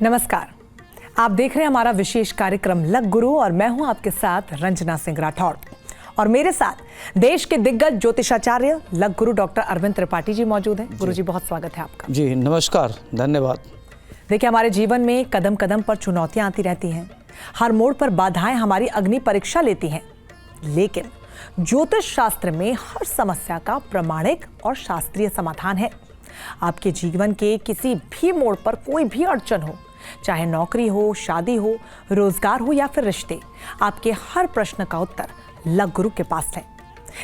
नमस्कार, आप देख रहे हैं हमारा विशेष कार्यक्रम लग गुरु और मैं हूं आपके साथ रंजना सिंह राठौड़ और मेरे साथ देश के दिग्गज ज्योतिषाचार्य लग गुरु डॉक्टर अरविंद त्रिपाठी जी मौजूद हैं। गुरु जी बहुत स्वागत है आपका। जी नमस्कार, धन्यवाद। देखिए, हमारे जीवन में कदम कदम पर चुनौतियां आती रहती हैं, हर मोड़ पर बाधाएं हमारी अग्नि परीक्षा लेती हैं, लेकिन ज्योतिष शास्त्र में हर समस्या का प्रामाणिक और शास्त्रीय समाधान है। आपके जीवन के किसी भी मोड़ पर कोई भी अड़चन हो, चाहे नौकरी हो, शादी हो, रोजगार हो या फिर रिश्ते, आपके हर प्रश्न का उत्तर लग गुरु के पास है।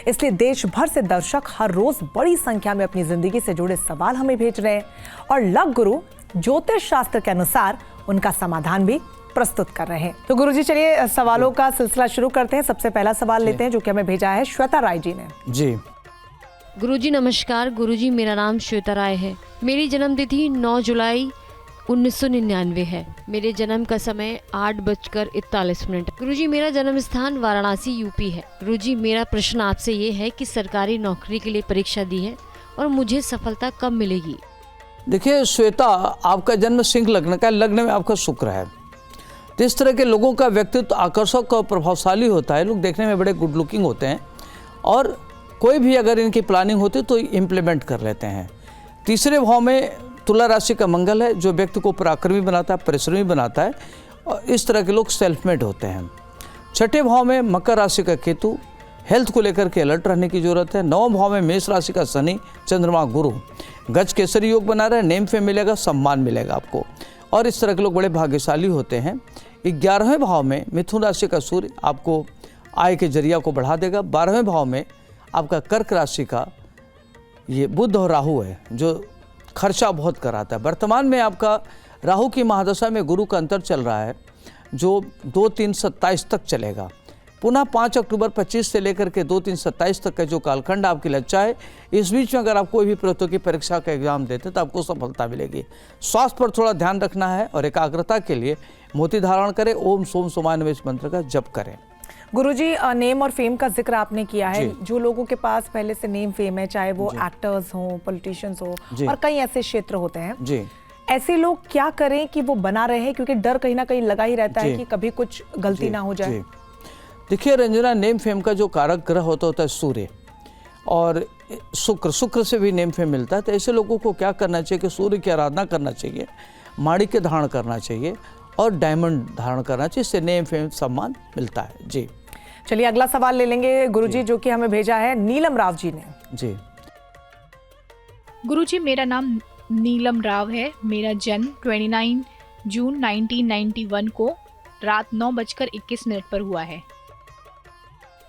इसलिए देश भर से दर्शक हर रोज बड़ी संख्या में अपनी जिंदगी से जुड़े सवाल हमें भेज रहे हैं और लग गुरु ज्योतिष शास्त्र के अनुसार उनका समाधान भी प्रस्तुत कर रहे हैं। तो गुरुजी चलिए सवालों का सिलसिला शुरू करते हैं। सबसे पहला सवाल लेते हैं जो कि हमें भेजा है श्वेता राय जी ने। जी गुरुजी नमस्कार। गुरुजी मेरा नाम श्वेता राय है। मेरी जन्म तिथि 9 जुलाई 1999 है। मेरे जन्म का समय 8:41। गुरुजी मेरा जन्म स्थान वाराणसी यूपी है। गुरुजी मेरा प्रश्न आपसे ये है कि सरकारी नौकरी के लिए परीक्षा दी है और मुझे सफलता कब मिलेगी? देखिए श्वेता, आपका जन्म सिंह लग्न का, लग्न में आपका शुक्र है। तो इस तरह के लोगों का व्यक्तित्व आकर्षक और प्रभावशाली होता है। लोग देखने में बड़े गुड लुकिंग होते हैं और कोई भी अगर इनकी प्लानिंग होती तो इम्प्लीमेंट कर लेते हैं। तीसरे भाव में तुला राशि का मंगल है जो व्यक्ति को पराक्रमी बनाता है, परिश्रमी बनाता है और इस तरह के लोग सेल्फ मेड होते हैं। छठे भाव में मकर राशि का केतु, हेल्थ को लेकर के अलर्ट रहने की जरूरत है। नौवें भाव में मेष राशि का शनि, चंद्रमा, गुरु, गज केसरी योग बना रहा है। नेम फेम मिलेगा, सम्मान मिलेगा आपको और इस तरह के लोग बड़े भाग्यशाली होते हैं। 11वें भाव में मिथुन राशि का सूर्य आपको आय के जरिया को बढ़ा देगा। 12वें भाव में आपका कर्क राशि का ये बुध और राहु है जो खर्चा बहुत कराता है। वर्तमान में आपका राहु की महादशा में गुरु का अंतर चल रहा है जो 2-3-27 तक चलेगा। पुनः 5 अक्टूबर 25 से लेकर के 2-3-27 तक का जो कालखंड आपकी लज्जा है, इस बीच में अगर आप कोई भी प्रतियोगी परीक्षा का एग्जाम देते हैं तो आपको सफलता मिलेगी। स्वास्थ्य पर थोड़ा ध्यान रखना है और एकाग्रता के लिए मोती धारण करें, ओम सोम सोमाय नमः मंत्र का जप करें। गुरुजी नेम और फेम का जिक्र आपने किया है। जो लोगों के पास पहले से नेम फेम है, चाहे वो एक्टर्स हो, पॉलिटिशियंस हो और कई ऐसे क्षेत्र होते हैं जी, ऐसे लोग क्या करें कि वो बना रहे, क्योंकि डर कहीं ना कहीं लगा ही रहता है कि कभी कुछ गलती ना हो जाए। देखिए रंजना, नेम फेम का जो कारक ग्रह होता है सूर्य और शुक्र से भी नेम फेम मिलता है। तो ऐसे लोगों को क्या करना चाहिए कि सूर्य की आराधना करना चाहिए, माणिक्य धारण करना चाहिए और डायमंड धारण करना चाहिए। इससे नेम फेम सम्मान मिलता है। जी चलिए अगला सवाल ले लेंगे गुरुजी जो कि हमें भेजा है नीलम राव जी ने। जी गुरुजी मेरा नाम नीलम राव है। मेरा जन्म 29 जून 1991 को रात 9:21 पर हुआ है।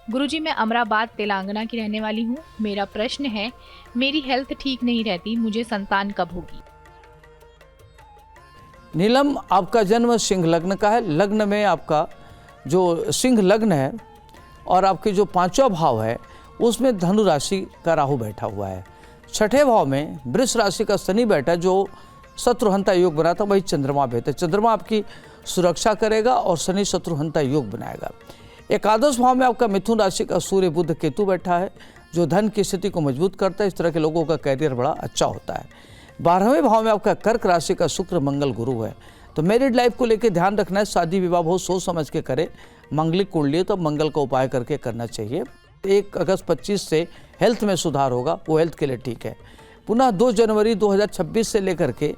गुरुजी मैं अमराबाद तेलंगाना की रहने वाली हूँ। मेरा प्रश्न है, मेरी हेल्थ ठीक नहीं रहती, मुझे संतान कब होगी? नीलम, आपका जन्म सिंह लग्न का है। लग्न में आपका जो सिंह लग्न है और आपके जो 5वां भाव है उसमें धनु राशि का राहु बैठा हुआ है। 6ठे भाव में वृष राशि का शनि बैठा जो शत्रुहंता योग बनाता, वही चंद्रमा बैठा। चंद्रमा आपकी सुरक्षा करेगा और शनि शत्रुहंता योग बनाएगा। 11वें भाव में आपका मिथुन राशि का सूर्य बुध केतु बैठा है जो धन की स्थिति को मजबूत करता है। इस तरह के लोगों का कैरियर बड़ा अच्छा होता है। 12वें भाव में आपका कर्क राशि का शुक्र मंगल गुरु है। तो मैरिड लाइफ को लेकर ध्यान रखना है। शादी विवाह बहुत सोच समझ के करें। मांगलिक कुंडली तो मंगल का उपाय करके करना चाहिए। 1 अगस्त 25 से हेल्थ में सुधार होगा, वो हेल्थ के लिए ठीक है। पुनः 2 जनवरी 2026 से लेकर के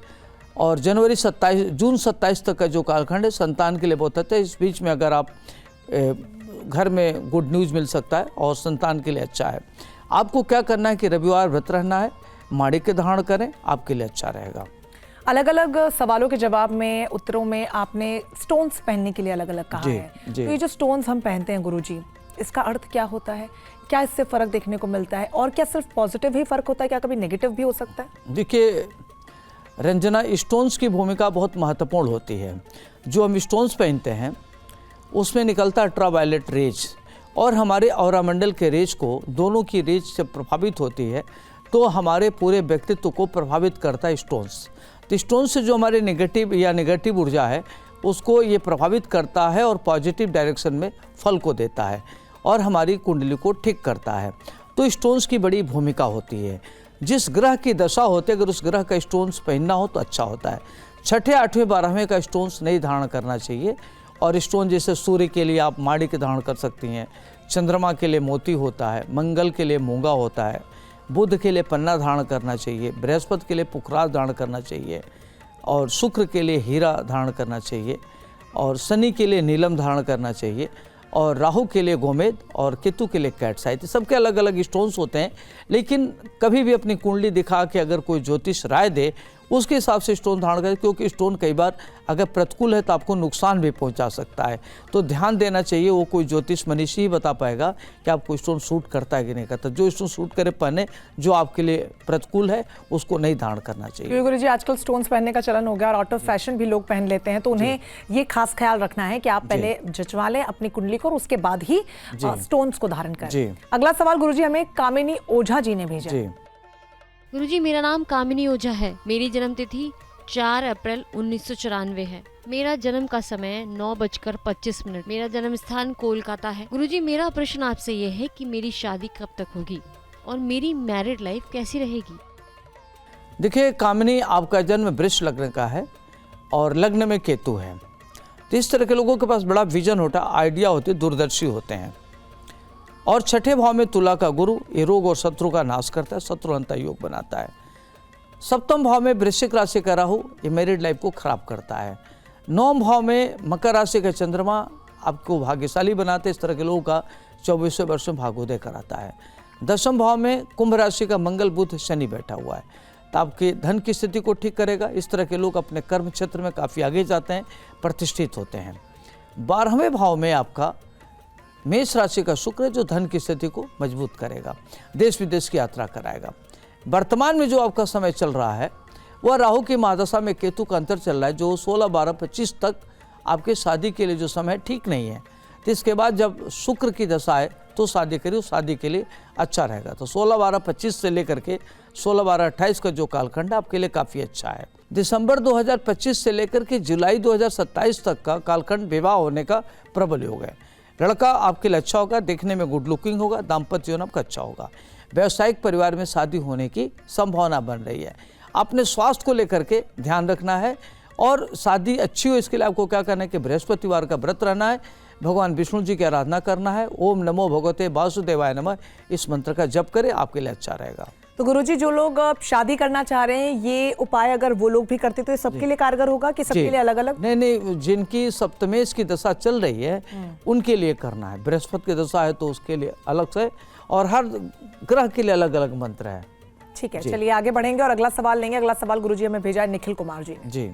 और जून 27 तक का जो कालखंड है संतान के लिए बहुत अच्छा है। इस बीच में अगर आप घर में गुड न्यूज़ मिल सकता है और संतान के लिए अच्छा है। आपको क्या करना है कि रविवार व्रत रहना है, माणिक्य धारण करें, आपके लिए अच्छा रहेगा। अलग अलग सवालों के जवाब में, उत्तरों में आपने स्टोन्स पहनने के लिए अलग अलग कहा है। तो ये जो स्टोन्स हम पहनते हैं गुरुजी, इसका अर्थ क्या होता है? क्या इससे फर्क देखने को मिलता है और क्या सिर्फ पॉजिटिव ही फर्क होता है, क्या कभी नेगेटिव भी हो सकता है? देखिए रंजना, स्टोन्स की भूमिका बहुत महत्वपूर्ण होती है। जो हम स्टोन्स पहनते हैं उसमें निकलता अल्ट्रावायलेट रेज और हमारे ऑरा मंडल के रेज को, दोनों की रेज जब प्रभावित होती है तो हमारे पूरे व्यक्तित्व को प्रभावित करता है स्टोन्स। तो स्टोन से जो हमारे नेगेटिव ऊर्जा है उसको ये प्रभावित करता है और पॉजिटिव डायरेक्शन में फल को देता है और हमारी कुंडली को ठीक करता है। तो स्टोन्स की बड़ी भूमिका होती है। जिस ग्रह की दशा होती है, अगर उस ग्रह का स्टोन्स पहनना हो तो अच्छा होता है। छठे, 8वें, 12वें का स्टोन्स नहीं धारण करना चाहिए। और स्टोन जैसे सूर्य के लिए आप माणिक धारण कर सकती हैं, चंद्रमा के लिए मोती होता है, मंगल के लिए मूंगा होता है, बुध के लिए पन्ना धारण करना चाहिए, बृहस्पति के लिए पुखराज धारण करना चाहिए, और शुक्र के लिए हीरा धारण करना चाहिए, और शनि के लिए नीलम धारण करना चाहिए, और राहु के लिए गोमेद, और केतु के लिए कैटसाइट। सबके अलग अलग स्टोन्स होते हैं, लेकिन कभी भी अपनी कुंडली दिखा के अगर कोई ज्योतिष राय दे उसके हिसाब से स्टोन धारण करें, क्योंकि स्टोन कई बार अगर प्रतिकूल है तो आपको नुकसान भी पहुंचा सकता है। तो ध्यान देना चाहिए, वो कोई ज्योतिष मनीषी ही बता पाएगा कि आपको स्टोन सूट करता है कि नहीं करता। जो स्टोन सूट करे पहने, जो आपके लिए प्रतिकूल है उसको नहीं धारण करना चाहिए। गुरु जी, आजकल स्टोन्स पहनने का चलन हो गया और आउट ऑफ फैशन भी लोग पहन लेते हैं, तो उन्हें ये खास ख्याल रखना है कि आप पहले जचवा लें अपनी कुंडली को और उसके बाद ही स्टोन्स को धारण करें। अगला सवाल गुरु जी हमें कामिनी ओझा जी ने भेजा। गुरुजी, मेरा नाम कामिनी ओझा है। मेरी जन्म तिथि 4 अप्रैल 1994 है। मेरा जन्म का समय 9:25। मेरा जन्म स्थान कोलकाता है। गुरुजी, मेरा प्रश्न आपसे ये है कि मेरी शादी कब तक होगी और मेरी मैरिड लाइफ कैसी रहेगी? देखिए कामिनी, आपका जन्म वृष लग्न का है और लग्न में केतु है। तो इस तरह के लोगों के पास बड़ा विजन होता है, आइडिया होती है, दूरदर्शी होते हैं। और छठे भाव में तुला का गुरु ये रोग और शत्रु का नाश करता है, शत्रुअंता योग बनाता है। सप्तम भाव में वृश्चिक राशि का राहु ये मैरिड लाइफ को खराब करता है। 9वें भाव में मकर राशि का चंद्रमा आपको भाग्यशाली बनाते, इस तरह के लोगों का 24वें वर्ष में भाग्योदय कराता है। 10वें भाव में कुंभ राशि का मंगल बुध शनि बैठा हुआ है, तो आपके धन की स्थिति को ठीक करेगा। इस तरह के लोग अपने कर्म क्षेत्र में काफ़ी आगे जाते हैं, प्रतिष्ठित होते हैं। 12वें भाव में आपका मेष राशि का शुक्र जो धन की स्थिति को मजबूत करेगा, देश विदेश की यात्रा कराएगा। वर्तमान में जो आपका समय चल रहा है वह राहु की महादशा में केतु का अंतर चल रहा है, जो 16, 12, 25 तक आपके शादी के लिए जो समय ठीक नहीं है। तो इसके बाद जब शुक्र की दशा है तो शादी करिए, शादी के लिए अच्छा रहेगा। तो 16, 12, 25 से लेकर के 16, 12, 28 का जो कालखंड है आपके लिए काफ़ी अच्छा है। दिसंबर 2025 से लेकर के जुलाई 2027 तक का कालखंड विवाह होने का प्रबल योग है। लड़का आपके लिए अच्छा होगा, देखने में गुड लुकिंग होगा, दाम्पत्य जीवन आपका अच्छा होगा। व्यावसायिक परिवार में शादी होने की संभावना बन रही है। अपने स्वास्थ्य को लेकर के ध्यान रखना है और शादी अच्छी हो इसके लिए आपको क्या करना है कि बृहस्पतिवार का व्रत रहना है, भगवान विष्णु जी की आराधना करना है। ओम नमो भगवते वासुदेवाय नमः इस मंत्र का जप करें, आपके लिए अच्छा रहेगा। तो गुरुजी, जो लोग शादी करना चाह रहे हैं ये उपाय अगर वो लोग भी करते तो ये सबके लिए कारगर होगा कि सबके लिए अलग अलग? नहीं, जिनकी सप्तमेश की दशा चल रही है उनके लिए करना है। बृहस्पति की दशा है तो उसके लिए अलग से, और हर ग्रह के लिए अलग अलग मंत्र है। ठीक है, चलिए आगे बढ़ेंगे और अगला सवाल लेंगे। अगला सवाल गुरुजी हमें भेजा है निखिल कुमार जी ने। जी।